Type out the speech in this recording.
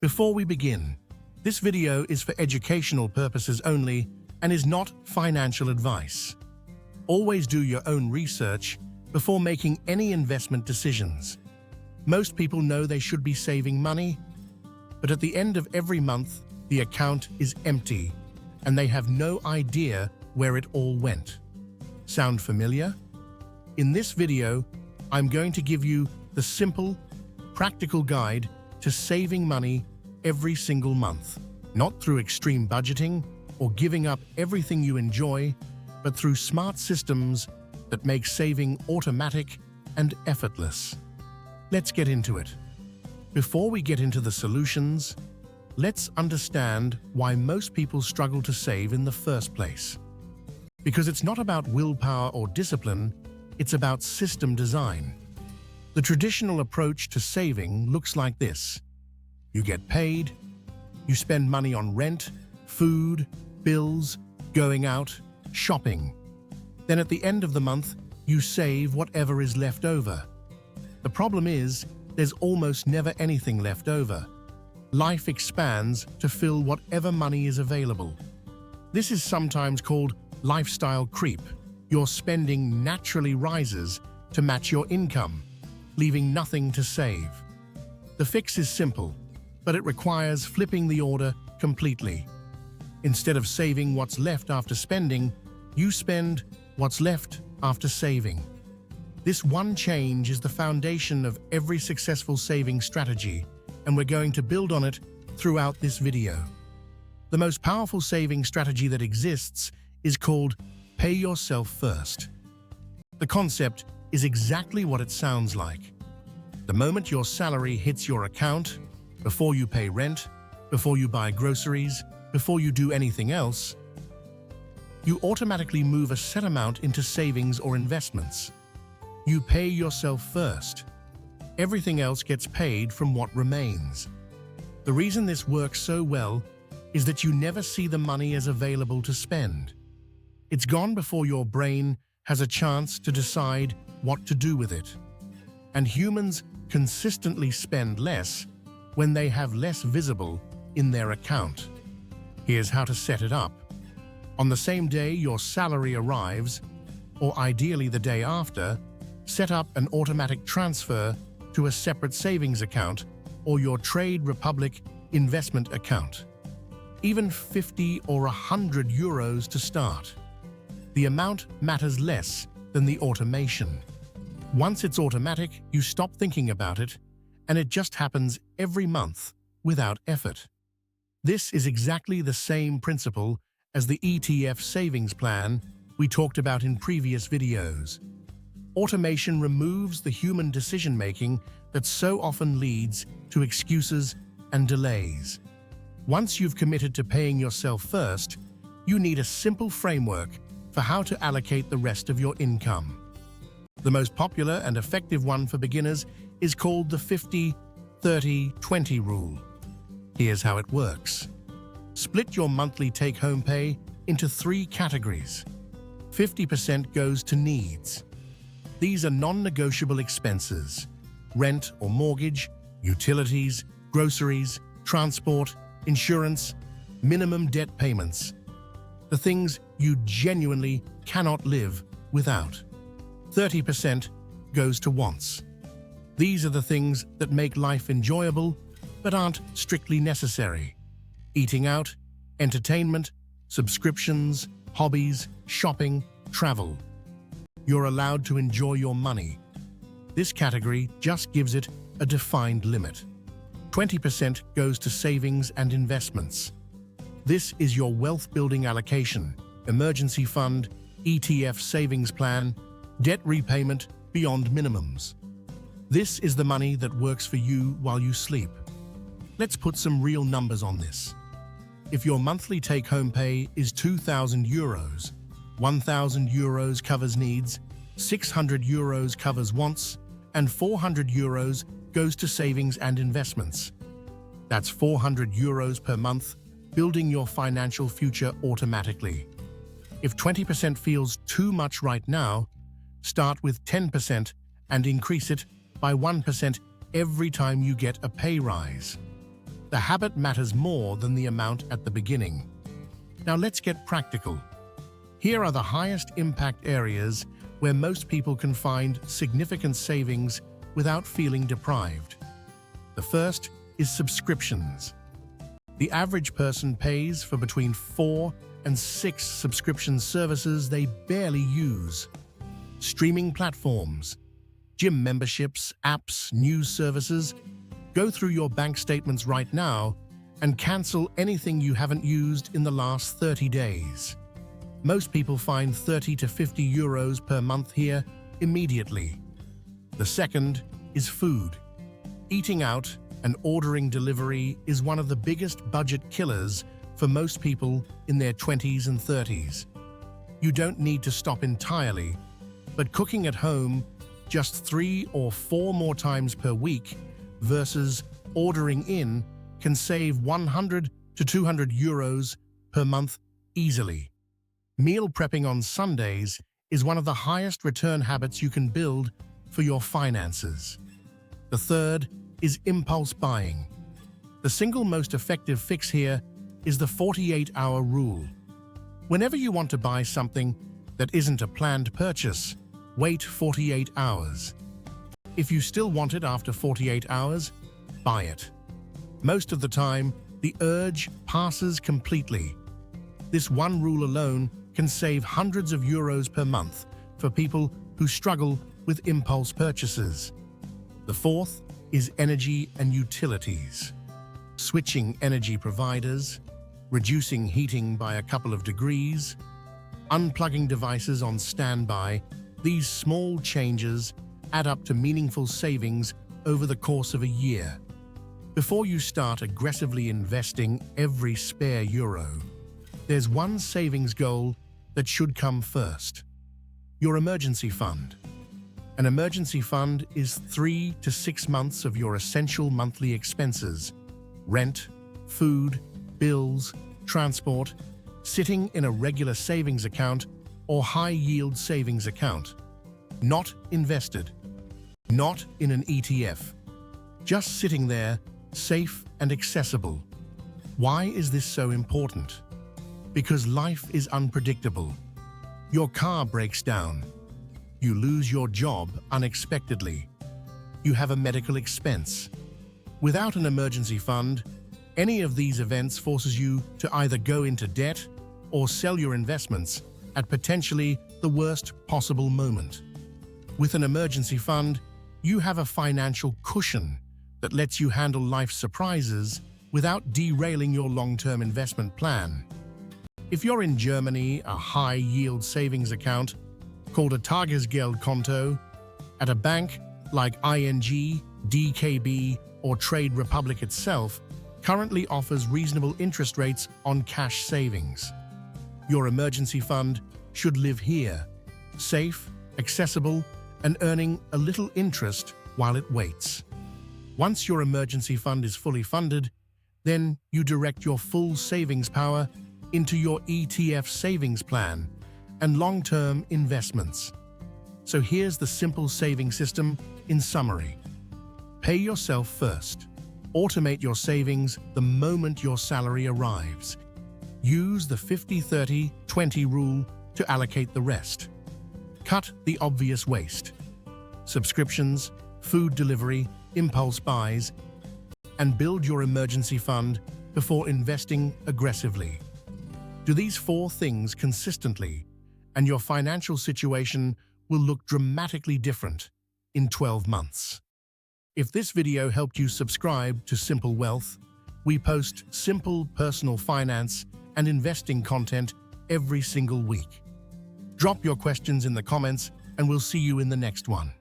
Before we begin, this video is for educational purposes only and is not financial advice. Always do your own research before making any investment decisions. Most people know they should be saving money, but at the end of every month, the account is empty and they have no idea where it all went. Sound familiar? In this video, I'm going to give you the simple, practical guide to saving money every single month. Not through extreme budgeting or giving up everything you enjoy, but through smart systems that make saving automatic and effortless. Let's get into it. Before we get into the solutions, let's understand why most people struggle to save in the first place. Because it's not about willpower or discipline, it's about system design. The traditional approach to saving looks like this. You get paid, you spend money on rent, food, bills, going out, shopping. Then at the end of the month, you save whatever is left over. The problem is, there's almost never anything left over. Life expands to fill whatever money is available. This is sometimes called lifestyle creep. Your spending naturally rises to match your income, leaving nothing to save. The fix is simple, but it requires flipping the order completely. Instead of saving what's left after spending, you spend what's left after saving. This one change is the foundation of every successful saving strategy, and we're going to build on it throughout this video. The most powerful saving strategy that exists is called pay yourself first. The concept is exactly what it sounds like. The moment your salary hits your account, before you pay rent, before you buy groceries, before you do anything else, you automatically move a set amount into savings or investments. You pay yourself first. Everything else gets paid from what remains. The reason this works so well is that you never see the money as available to spend. It's gone before your brain has a chance to decide what to do with it. And humans consistently spend less when they have less visible in their account. Here's how to set it up. On the same day your salary arrives, or ideally the day after, set up an automatic transfer to a separate savings account or your Trade Republic investment account. Even 50 or 100 euros to start. The amount matters less than the automation. Once it's automatic, you stop thinking about it, and it just happens every month without effort. This is exactly the same principle as the ETF savings plan we talked about in previous videos. Automation removes the human decision-making that so often leads to excuses and delays. Once you've committed to paying yourself first, you need a simple framework for how to allocate the rest of your income. The most popular and effective one for beginners is called the 50-30-20 rule. Here's how it works. Split your monthly take-home pay into 3 categories. 50% goes to needs. These are non-negotiable expenses: rent or mortgage, utilities, groceries, transport, insurance, minimum debt payments. The things you genuinely cannot live without. 30% goes to wants. These are the things that make life enjoyable but aren't strictly necessary. Eating out, entertainment, subscriptions, hobbies, shopping, travel. You're allowed to enjoy your money. This category just gives it a defined limit. 20% goes to savings and investments. This is your wealth-building allocation, emergency fund, ETF savings plan, debt repayment beyond minimums. This is the money that works for you while you sleep. Let's put some real numbers on this. If your monthly take-home pay is 2,000 euros, 1,000 euros covers needs, 600 euros covers wants, and 400 euros goes to savings and investments. That's 400 euros per month, building your financial future automatically. If 20% feels too much right now, start with 10% and increase it by 1% every time you get a pay rise. The habit matters more than the amount at the beginning. Now let's get practical. Here are the highest impact areas where most people can find significant savings without feeling deprived. The first is subscriptions. The average person pays for between 4 and 6 subscription services they barely use. Streaming platforms, gym memberships, apps, news services. Go through your bank statements right now and cancel anything you haven't used in the last 30 days. Most people find 30 to 50 euros per month here immediately. The second is food. Eating out and ordering delivery is one of the biggest budget killers for most people in their 20s and 30s. You don't need to stop entirely, but cooking at home just 3 or 4 more times per week versus ordering in can save 100 to 200 euros per month easily. Meal prepping on Sundays is one of the highest return habits you can build for your finances. The third is impulse buying. The single most effective fix here is the 48-hour rule. Whenever you want to buy something that isn't a planned purchase, wait 48 hours. If you still want it after 48 hours, buy it. Most of the time, the urge passes completely. This one rule alone can save hundreds of euros per month for people who struggle with impulse purchases. The fourth is energy and utilities. Switching energy providers, reducing heating by a couple of degrees, unplugging devices on standby. These small changes add up to meaningful savings over the course of a year. Before you start aggressively investing every spare euro, there's one savings goal that should come first: your emergency fund. An emergency fund is 3 to 6 months of your essential monthly expenses: rent, food, bills, transport, sitting in a regular savings account or high-yield savings account. Not invested, not in an ETF. Just sitting there, safe and accessible. Why is this so important? Because life is unpredictable. Your car breaks down. You lose your job unexpectedly. You have a medical expense. Without an emergency fund, any of these events forces you to either go into debt or sell your investments at potentially the worst possible moment. With an emergency fund, you have a financial cushion that lets you handle life's surprises without derailing your long-term investment plan. If you're in Germany, a high-yield savings account called a Tagesgeldkonto at a bank like ING, DKB, or Trade Republic itself currently offers reasonable interest rates on cash savings. Your emergency fund should live here, safe, accessible, and earning a little interest while it waits. Once your emergency fund is fully funded, then you direct your full savings power into your ETF savings plan and long-term investments. So here's the simple saving system in summary. Pay yourself first. Automate your savings the moment your salary arrives. Use the 50-30-20 rule to allocate the rest. Cut the obvious waste: subscriptions, food delivery, impulse buys, and build your emergency fund before investing aggressively. Do these 4 things consistently, and your financial situation will look dramatically different in 12 months. If this video helped you subscribe to SimpleWealth, we post simple personal finance and investing content every single week. Drop your questions in the comments and we'll see you in the next one.